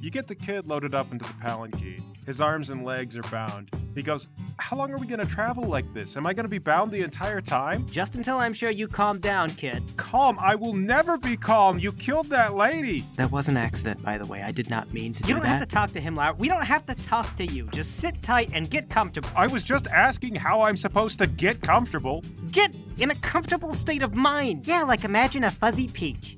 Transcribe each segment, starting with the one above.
You get the kid loaded up into the palanquin. His arms and legs are bound. He goes, "How long are we gonna travel like this? Am I gonna be bound the entire time?" Just until I'm sure you calm down, kid. Calm? I will never be calm. You killed that lady. That was an accident, by the way. I did not mean to do that. You don't have to talk to him, Larry. We don't have to talk to you. Just sit tight and get comfortable. I was just asking how I'm supposed to get comfortable. Get in a comfortable state of mind. Yeah, like imagine a fuzzy peach.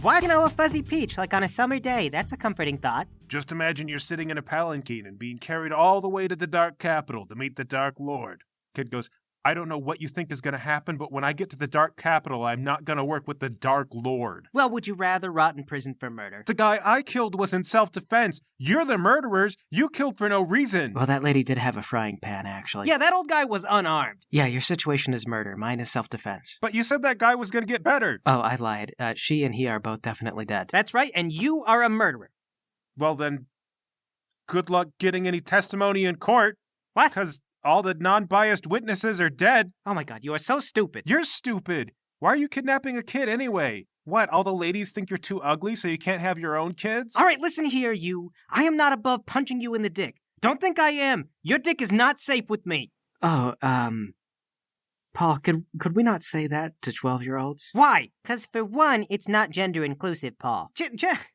What? You know, a fuzzy peach, like on a summer day. That's a comforting thought. Just imagine you're sitting in a palanquin and being carried all the way to the Dark Capital to meet the Dark Lord. Kid goes, "I don't know what you think is going to happen, but when I get to the Dark Capital, I'm not going to work with the Dark Lord." Well, would you rather rot in prison for murder? The guy I killed was in self-defense. You're the murderers. You killed for no reason. Well, that lady did have a frying pan, actually. Yeah, that old guy was unarmed. Yeah, your situation is murder. Mine is self-defense. But you said that guy was going to get better. Oh, I lied. She and he are both definitely dead. That's right, and you are a murderer. Well then, good luck getting any testimony in court. What? Because all the non-biased witnesses are dead. Oh my god, you are so stupid. You're stupid. Why are you kidnapping a kid anyway? What, all the ladies think you're too ugly so you can't have your own kids? All right, listen here, you. I am not above punching you in the dick. Don't think I am. Your dick is not safe with me. Oh, Paul, could we not say that to 12-year-olds? Why? Because for one, it's not gender inclusive, Paul.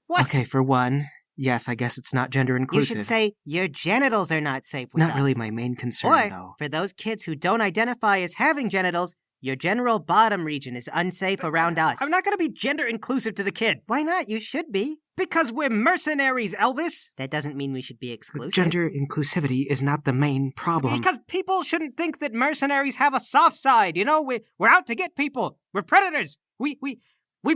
What? Okay, for one, yes, I guess it's not gender inclusive. You should say, your genitals are not safe with us. Not really my main concern, Or, though. for those kids who don't identify as having genitals, your general bottom region is unsafe around us. I'm not going to be gender inclusive to the kid. Why not? You should be. Because we're mercenaries, Elvis. That doesn't mean we should be exclusive. Gender inclusivity is not the main problem. Because people shouldn't think that mercenaries have a soft side. You know, we're out to get people. We're predators. We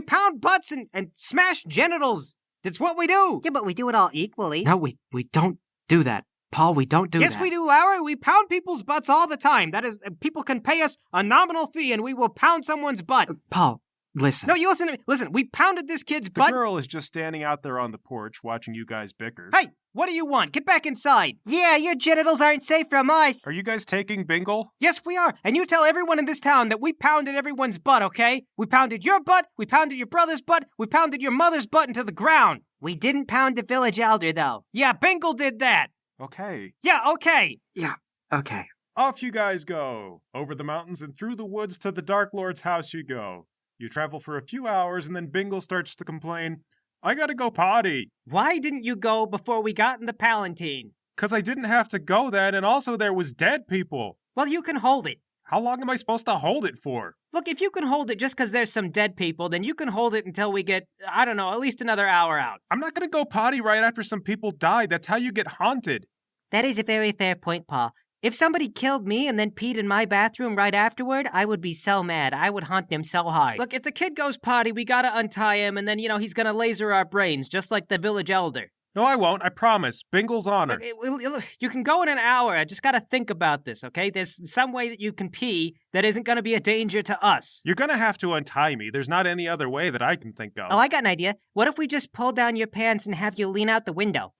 pound butts and smash genitals. That's what we do. Yeah, but we do it all equally. No, we don't do that. Paul, we don't do that. Yes, we do, Larry. We pound people's butts all the time. That is, people can pay us a nominal fee and we will pound someone's butt. Paul, listen. No, you listen to me. Listen, we pounded this kid's butt. The girl is just standing out there on the porch watching you guys bicker. Hey, what do you want? Get back inside. Yeah, your genitals aren't safe from us. Are you guys taking Bingle? Yes, we are. And you tell everyone in this town that we pounded everyone's butt, okay? We pounded your butt, we pounded your brother's butt, we pounded your mother's butt into the ground. We didn't pound the village elder, though. Yeah, Bingle did that. Okay. Yeah, okay. Yeah, okay. Off you guys go. Over the mountains and through the woods to the Dark Lord's house you go. You travel for a few hours and then Bingle starts to complain, "I gotta go potty." Why didn't you go before we got in the palanquin? 'Cause I didn't have to go then, and also there was dead people. Well, you can hold it. How long am I supposed to hold it for? Look, if you can hold it just because there's some dead people, then you can hold it until we get, I don't know, at least another hour out. I'm not gonna go potty right after some people died. That's how you get haunted. That is a very fair point, Paul. If somebody killed me and then peed in my bathroom right afterward, I would be so mad. I would haunt them so hard. Look, if the kid goes potty, we gotta untie him, and then, he's gonna laser our brains, just like the village elder. No, I won't. I promise. Bingle's honor. Look, you can go in an hour. I just gotta think about this, okay? There's some way that you can pee that isn't gonna be a danger to us. You're gonna have to untie me. There's not any other way that I can think of. Oh, I got an idea. What if we just pull down your pants and have you lean out the window?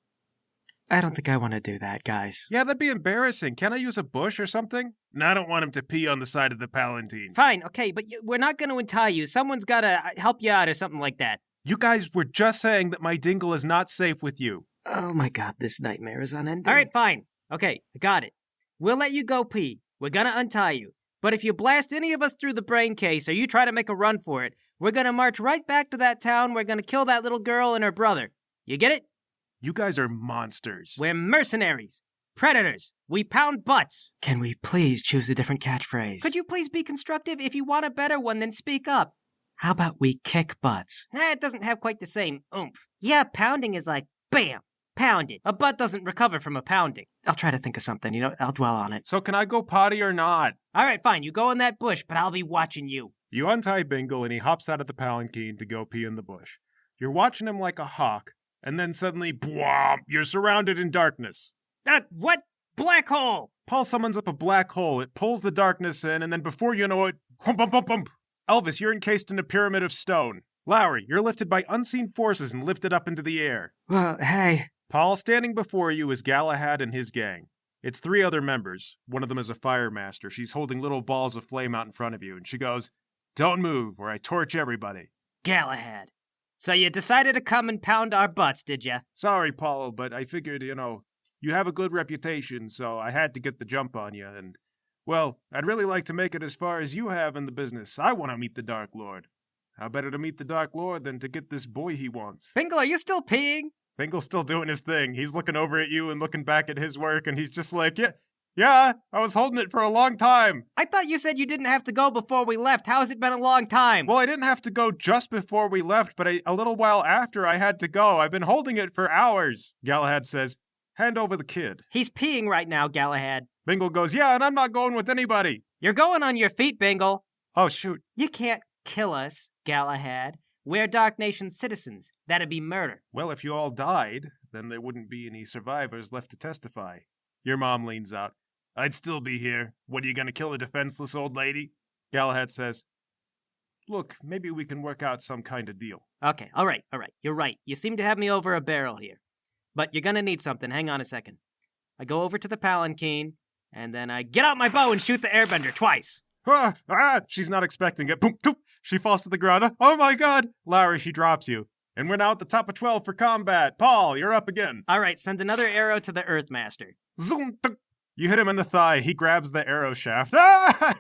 I don't think I want to do that, guys. Yeah, that'd be embarrassing. Can't I use a bush or something? No, I don't want him to pee on the side of the palanquin. Fine, okay, but we're not gonna untie you. Someone's gotta help you out or something like that. You guys were just saying that my dingle is not safe with you. Oh my god, this nightmare is unending. All right, fine. Okay, I got it. We'll let you go pee. We're gonna untie you. But if you blast any of us through the brain case or you try to make a run for it, we're gonna march right back to that town. We're gonna kill that little girl and her brother. You get it? You guys are monsters. We're mercenaries. Predators. We pound butts. Can we please choose a different catchphrase? Could you please be constructive? If you want a better one, then speak up. How about we kick butts? It doesn't have quite the same oomph. Yeah, pounding is like, bam, pounded. A butt doesn't recover from a pounding. I'll try to think of something, I'll dwell on it. So can I go potty or not? All right, fine. You go in that bush, but I'll be watching you. You untie Bingle and he hops out of the palanquin to go pee in the bush. You're watching him like a hawk, and then suddenly, bwomp, you're surrounded in darkness. What? Black hole! Paul summons up a black hole. It pulls the darkness in, and then before you know it, hump, hump, hump, hump. Elvis, you're encased in a pyramid of stone. Lowry, you're lifted by unseen forces and lifted up into the air. Well, hey. Paul, standing before you is Galahad and his gang. It's 3 other members. One of them is a fire master. She's holding little balls of flame out in front of you, and she goes, "Don't move, or I torch everybody." Galahad. So you decided to come and pound our butts, did ya? Sorry, Paul, but I figured, you have a good reputation, so I had to get the jump on you, and, well, I'd really like to make it as far as you have in the business. I want to meet the Dark Lord. How better to meet the Dark Lord than to get this boy he wants? Bingle, are you still peeing? Bingle's still doing his thing. He's looking over at you and looking back at his work, and he's just like, yeah, I was holding it for a long time. I thought you said you didn't have to go before we left. How has it been a long time? Well, I didn't have to go just before we left, but a little while after I had to go. I've been holding it for hours. Galahad says, hand over the kid. He's peeing right now, Galahad. Bingle goes, yeah, and I'm not going with anybody. You're going on your feet, Bingle. Oh, shoot. You can't kill us, Galahad. We're Dark Nation citizens. That'd be murder. Well, if you all died, then there wouldn't be any survivors left to testify. Your mom leans out. I'd still be here. What, are you going to kill a defenseless old lady? Galahad says, look, maybe we can work out some kind of deal. Okay, all right. You're right. You seem to have me over a barrel here. But you're going to need something. Hang on a second. I go over to the palanquin, and then I get out my bow and shoot the airbender twice. She's not expecting it. Boom, boom. She falls to the ground. Oh my god! Lowry, she drops you. And we're now at the top of 12 for combat. Paul, you're up again. All right, send another arrow to the Earthmaster. Zoom. You hit him in the thigh. He grabs the arrow shaft. Ah!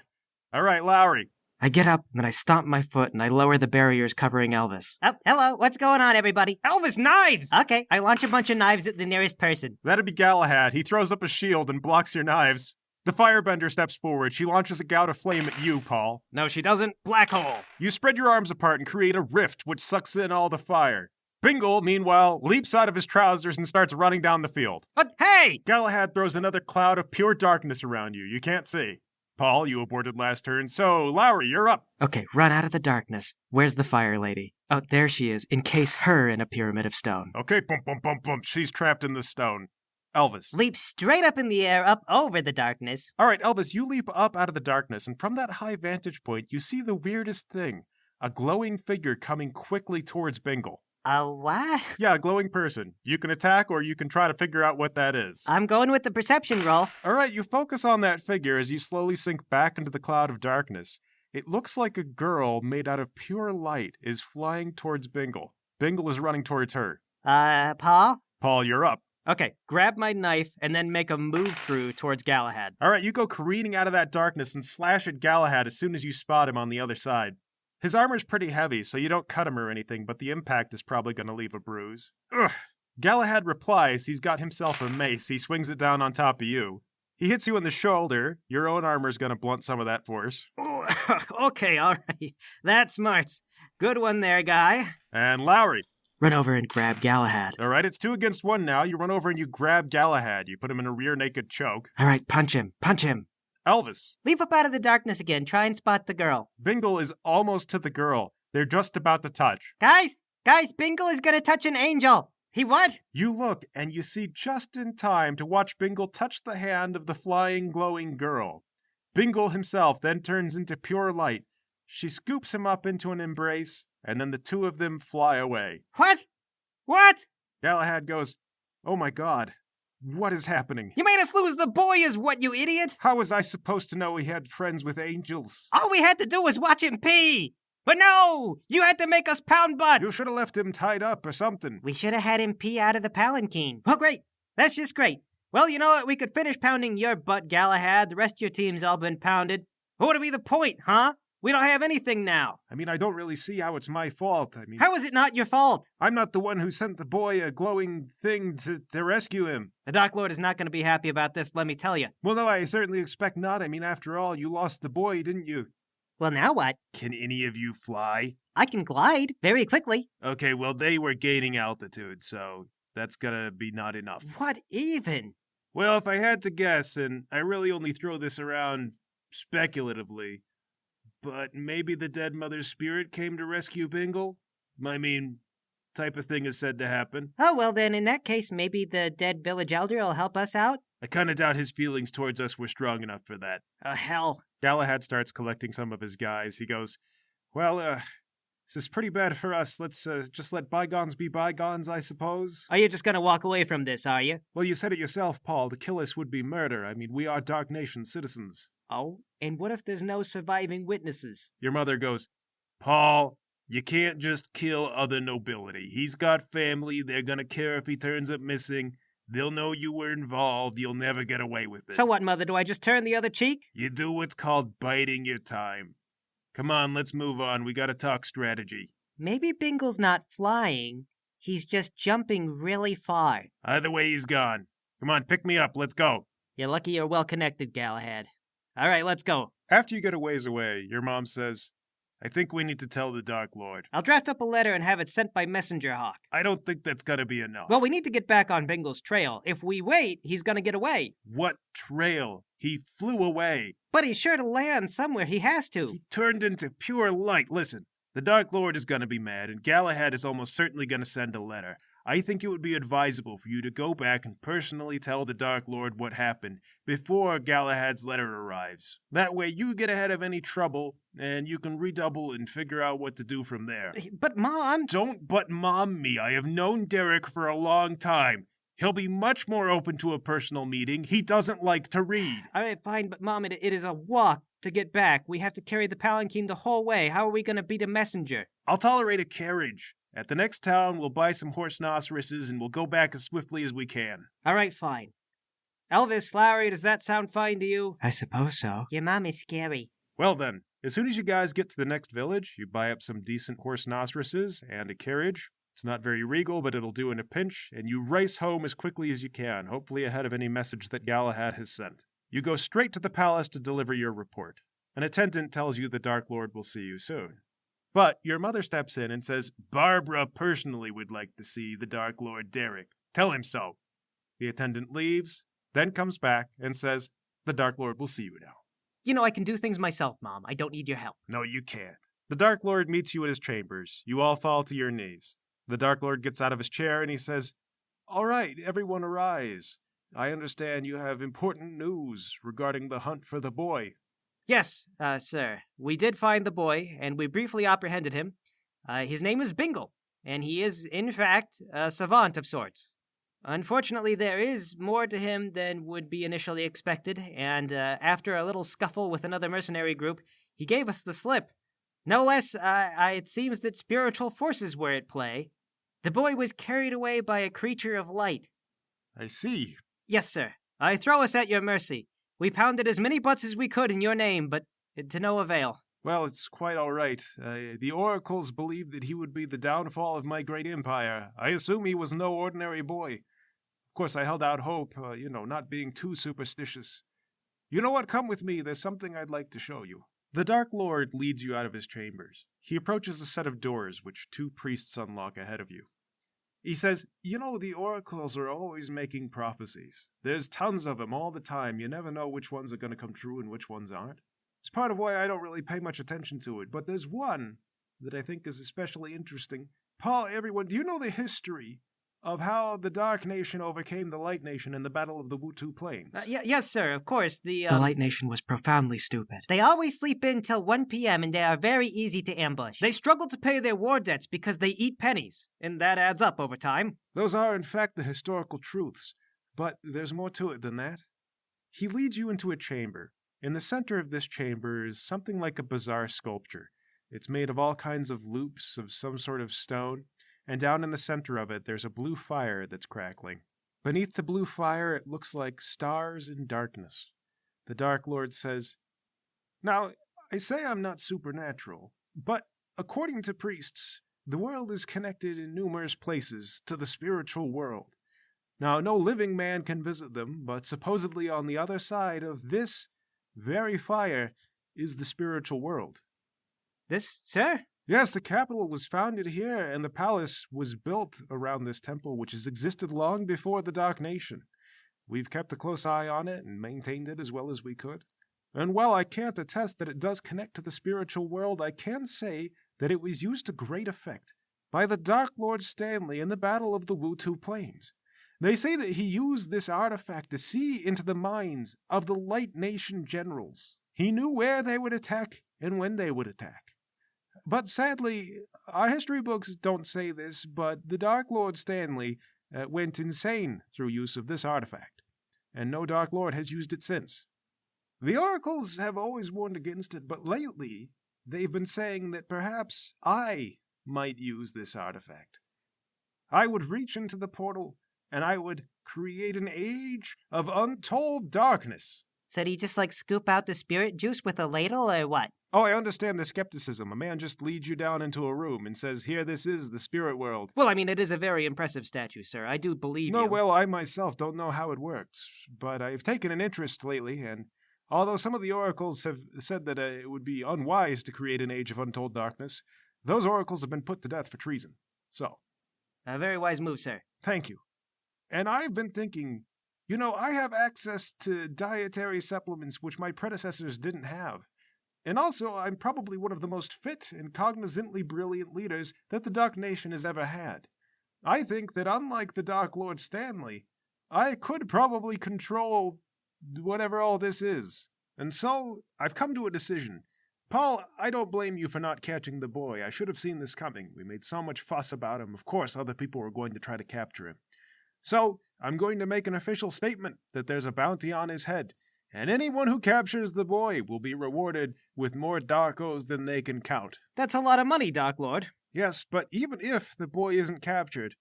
All right, Lowry. I get up, and I stomp my foot, and I lower the barriers covering Elvis. Oh, hello. What's going on, everybody? Elvis, knives! Okay, I launch a bunch of knives at the nearest person. That'd be Galahad. He throws up a shield and blocks your knives. The firebender steps forward. She launches a gout of flame at you, Paul. No, she doesn't. Black hole. You spread your arms apart and create a rift which sucks in all the fire. Bingle, meanwhile, leaps out of his trousers and starts running down the field. But hey! Galahad throws another cloud of pure darkness around you. You can't see. Paul, you aborted last turn, so Lowry, you're up. Okay, run out of the darkness. Where's the fire lady? Oh, there she is. Encase her in a pyramid of stone. Okay, bump, bump, bump, bump. She's trapped in the stone. Elvis. Leap straight up in the air, up over the darkness. All right, Elvis, you leap up out of the darkness, and from that high vantage point, you see the weirdest thing. A glowing figure coming quickly towards Bingle. A what? Yeah, a glowing person. You can attack, or you can try to figure out what that is. I'm going with the perception roll. All right, you focus on that figure as you slowly sink back into the cloud of darkness. It looks like a girl made out of pure light is flying towards Bingle. Bingle is running towards her. Paul? Paul, you're up. Okay, grab my knife and then make a move through towards Galahad. All right, you go careening out of that darkness and slash at Galahad as soon as you spot him on the other side. His armor's pretty heavy, so you don't cut him or anything, but the impact is probably going to leave a bruise. Ugh. Galahad replies he's got himself a mace. He swings it down on top of you. He hits you in the shoulder. Your own armor's going to blunt some of that force. Oh, okay, all right. That's smart. Good one there, guy. And Lowry. Run over and grab Galahad. All right, it's 2 against 1 now. You run over and you grab Galahad. You put him in a rear naked choke. All right, punch him. Punch him. Elvis. Leap up out of the darkness again. Try and spot the girl. Bingle is almost to the girl. They're just about to touch. Guys, Bingle is gonna touch an angel. He what? You look and you see just in time to watch Bingle touch the hand of the flying, glowing girl. Bingle himself then turns into pure light. She scoops him up into an embrace, and then the two of them fly away. What? Galahad goes, oh my god, what is happening? You made us lose the boy is what, you idiot? How was I supposed to know he had friends with angels? All we had to do was watch him pee. But no! You had to make us pound butts! You should have left him tied up or something. We should have had him pee out of the palanquin. Oh, great. That's just great. Well, you know what? We could finish pounding your butt, Galahad. The rest of your team's all been pounded. What would be the point, huh? We don't have anything now. I mean, I don't really see how it's my fault. How is it not your fault? I'm not the one who sent the boy a glowing thing to rescue him. The Dark Lord is not going to be happy about this, let me tell you. Well, no, I certainly expect not. I mean, after all, you lost the boy, didn't you? Well, now what? Can any of you fly? I can glide very quickly. Okay, well, they were gaining altitude, so that's gonna be not enough. What even? Well, if I had to guess, and I really only throw this around speculatively, but maybe the dead mother's spirit came to rescue Bingle? I mean, type of thing is said to happen. Oh, well then, in that case, maybe the dead village elder will help us out? I kinda doubt his feelings towards us were strong enough for that. Oh, hell. Galahad starts collecting some of his guys. He goes, well, this is pretty bad for us. Let's just let bygones be bygones, I suppose. Are you just going to walk away from this, are you? Well, you said it yourself, Paul. To kill us would be murder. I mean, we are Dark Nation citizens. Oh, and what if there's no surviving witnesses? Your mother goes, Paul, You can't just kill other nobility. He's got family. They're gonna care if he turns up missing. They'll know you were involved. You'll never get away with it. So what, Mother? Do I just turn the other cheek? You do what's called biding your time. Come on, let's move on. We gotta talk strategy. Maybe Bingle's not flying. He's just jumping really far. Either way, he's gone. Come on, pick me up. Let's go. You're lucky you're well connected, Galahad. All right, let's go. After you get a ways away, your mom says, I think we need to tell the Dark Lord. I'll draft up a letter and have it sent by Messenger Hawk. I don't think that's gonna be enough. Well, we need to get back on Bingle's trail. If we wait, he's gonna get away. What trail? He flew away. But he's sure to land somewhere. He has to. He turned into pure light. Listen, the Dark Lord is gonna be mad, and Galahad is almost certainly gonna send a letter. I think it would be advisable for you to go back and personally tell the Dark Lord what happened before Galahad's letter arrives. That way you get ahead of any trouble, and you can redouble and figure out what to do from there. But, Mom... Don't but mom me. I have known Derek for a long time. He'll be much more open to a personal meeting. He doesn't like to read. All right, fine, but Mom, it is a walk to get back. We have to carry the palanquin the whole way. How are we going to beat a messenger? I'll tolerate a carriage. At the next town, we'll buy some horse-noceroses and we'll go back as swiftly as we can. All right, fine. Elvis, Larry, does that sound fine to you? I suppose so. Your mom is scary. Well then, as soon as you guys get to the next village, you buy up some decent horse-noceroses and a carriage. It's not very regal, but it'll do in a pinch, and you race home as quickly as you can, hopefully ahead of any message that Galahad has sent. You go straight to the palace to deliver your report. An attendant tells you the Dark Lord will see you soon. But your mother steps in and says, Barbara personally would like to see the Dark Lord Derek. Tell him so. The attendant leaves, then comes back and says, the Dark Lord will see you now. You know, I can do things myself, Mom. I don't need your help. No, you can't. The Dark Lord meets you at his chambers. You all fall to your knees. The Dark Lord gets out of his chair and he says, All right, everyone arise. I understand you have important news regarding the hunt for the boy. Yes, sir. We did find the boy, and we briefly apprehended him. His name is Bingle, and he is, in fact, a savant of sorts. Unfortunately, there is more to him than would be initially expected, and after a little scuffle with another mercenary group, he gave us the slip. No less, it seems that spiritual forces were at play. The boy was carried away by a creature of light. I see. Yes, sir. I throw us at your mercy. We pounded as many butts as we could in your name, but to no avail. Well, it's quite all right. The oracles believed that he would be the downfall of my great empire. I assume he was no ordinary boy. Of course, I held out hope, not being too superstitious. You know what? Come with me. There's something I'd like to show you. The Dark Lord leads you out of his chambers. He approaches a set of doors which two priests unlock ahead of you. He says, the oracles are always making prophecies. There's tons of them all the time. You never know which ones are going to come true and which ones aren't. It's part of why I don't really pay much attention to it, but there's one that I think is especially interesting. Paul, everyone, do you know the history of how the Dark Nation overcame the Light Nation in the Battle of the Wutu Plains? Yes, sir, of course. The Light Nation was profoundly stupid. They always sleep in till 1 p.m. and they are very easy to ambush. They struggle to pay their war debts because they eat pennies, and that adds up over time. Those are, in fact, the historical truths, but there's more to it than that. He leads you into a chamber. In the center of this chamber is something like a bizarre sculpture. It's made of all kinds of loops of some sort of stone, and down in the center of it there's a blue fire that's crackling. Beneath the blue fire it looks like stars in darkness. The Dark Lord says, Now, I say I'm not supernatural, but according to priests, the world is connected in numerous places to the spiritual world. Now, no living man can visit them, but supposedly on the other side of this very fire is the spiritual world. This, sir? Yes, the capital was founded here, and the palace was built around this temple, which has existed long before the Dark Nation. We've kept a close eye on it and maintained it as well as we could. And while I can't attest that it does connect to the spiritual world, I can say that it was used to great effect by the Dark Lord Stanley in the Battle of the Wutu Plains. They say that he used this artifact to see into the minds of the Light Nation generals. He knew where they would attack and when they would attack. But sadly, our history books don't say this, but the Dark Lord Stanley went insane through use of this artifact, and no Dark Lord has used it since. The oracles have always warned against it, but lately, they've been saying that perhaps I might use this artifact. I would reach into the portal, and I would create an age of untold darkness. So do you just scoop out the spirit juice with a ladle or what? Oh, I understand the skepticism. A man just leads you down into a room and says, here, this is the spirit world. Well, I mean, it is a very impressive statue, sir. I do believe No, you. well, I myself don't know how it works, but I've taken an interest lately, and although some of the oracles have said that it would be unwise to create an age of untold darkness, those oracles have been put to death for treason. So, A very wise move, sir. thank you. And I've been thinking, I have access to dietary supplements which my predecessors didn't have. And also, I'm probably one of the most fit and cognizantly brilliant leaders that the Dark Nation has ever had. I think that unlike the Dark Lord Stanley, I could probably control whatever all this is. And so, I've come to a decision. Paul, I don't blame you for not catching the boy. I should have seen this coming. We made so much fuss about him. Of course, other people were going to try to capture him. So, I'm going to make an official statement that there's a bounty on his head, and anyone who captures the boy will be rewarded with more Darkos than they can count. That's a lot of money, Dark Lord. Yes, but even if the boy isn't captured,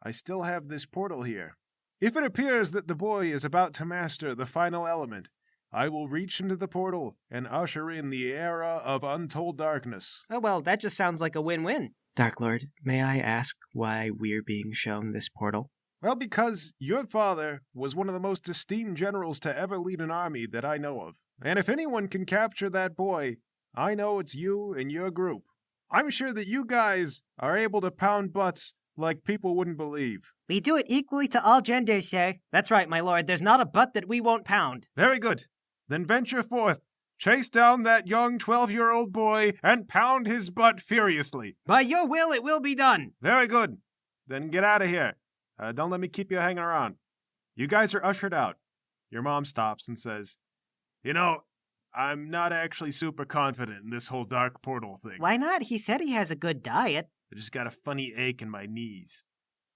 I still have this portal here. If it appears that the boy is about to master the final element, I will reach into the portal and usher in the era of untold darkness. Oh, well, that just sounds like a win-win. Dark Lord, may I ask why we're being shown this portal? Well, because your father was one of the most esteemed generals to ever lead an army that I know of. And if anyone can capture that boy, I know it's you and your group. I'm sure that you guys are able to pound butts like people wouldn't believe. We do it equally to all genders, sir. That's right, my lord. There's not a butt that we won't pound. Very good. Then venture forth. Chase down that young 12-year-old boy and pound his butt furiously. By your will, it will be done. Very good. Then get out of here. Don't let me keep you hanging around. You guys are ushered out. Your mom stops and says, I'm not actually super confident in this whole dark portal thing. Why not? He said he has a good diet. I just got a funny ache in my knees.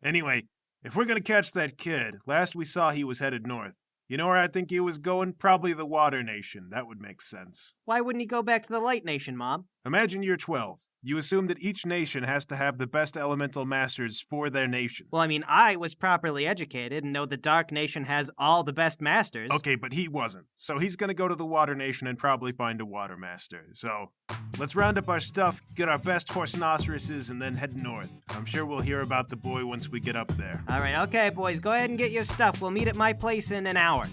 Anyway, if we're gonna catch that kid, last we saw he was headed north. You know where I think he was going? Probably the Water Nation. That would make sense. Why wouldn't he go back to the Light Nation, Mom? Imagine you're 12. You assume that each nation has to have the best elemental masters for their nation. Well, I mean, I was properly educated and know the Dark Nation has all the best masters. Okay, but he wasn't. So he's gonna go to the Water Nation and probably find a water master. So, let's round up our stuff, get our best horse-noceroses, and then head north. I'm sure we'll hear about the boy once we get up there. All right, okay, boys, go ahead and get your stuff. We'll meet at my place in an hour.